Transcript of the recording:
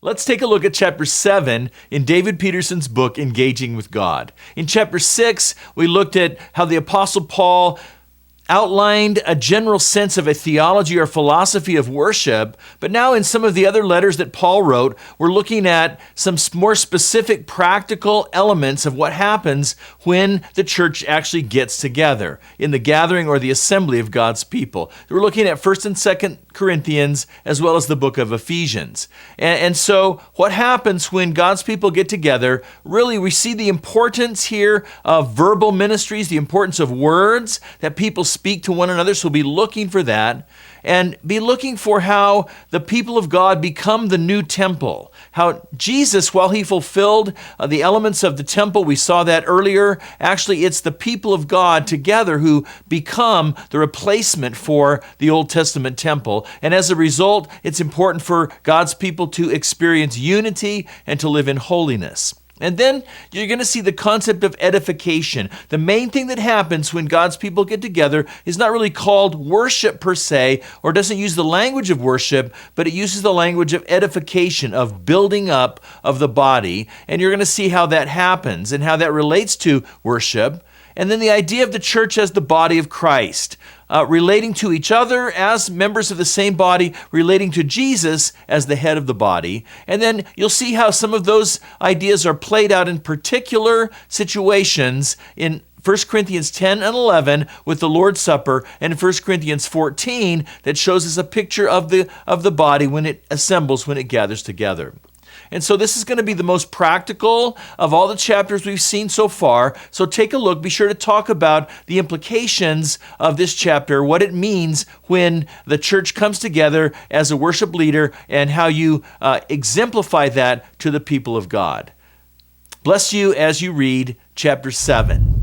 Let's take a look at chapter 7 in David Peterson's book, Engaging with God. In chapter 6, we looked at how the Apostle Paul outlined a general sense of a theology or philosophy of worship, but now in some of the other letters that Paul wrote, we're looking at some more specific practical elements of what happens when the church actually gets together in the gathering or the assembly of God's people. We're looking at 1st and 2nd Corinthians as well as the book of Ephesians. And so what happens when God's people get together, really we see the importance here of verbal ministries, the importance of words that people speak to one another, so be looking for that, and be looking for how the people of God become the new temple. How Jesus, while he fulfilled the elements of the temple, we saw that earlier, actually it's the people of God together who become the replacement for the Old Testament temple. And as a result, it's important for God's people to experience unity and to live in holiness. And then you're going to see the concept of edification. The main thing that happens when God's people get together is not really called worship per se, or doesn't use the language of worship, but it uses the language of edification, of building up of the body. And you're going to see how that happens and how that relates to worship. And then the idea of the church as the body of Christ, relating to each other as members of the same body, relating to Jesus as the head of the body. And then you'll see how some of those ideas are played out in particular situations in 1 Corinthians 10 and 11 with the Lord's Supper, and 1 Corinthians 14 that shows us a picture of the body when it assembles, when it gathers together. And so this is going to be the most practical of all the chapters we've seen so far. So take a look. Be sure to talk about the implications of this chapter, what it means when the church comes together as a worship leader, and how you exemplify that to the people of God. Bless you as you read chapter 7.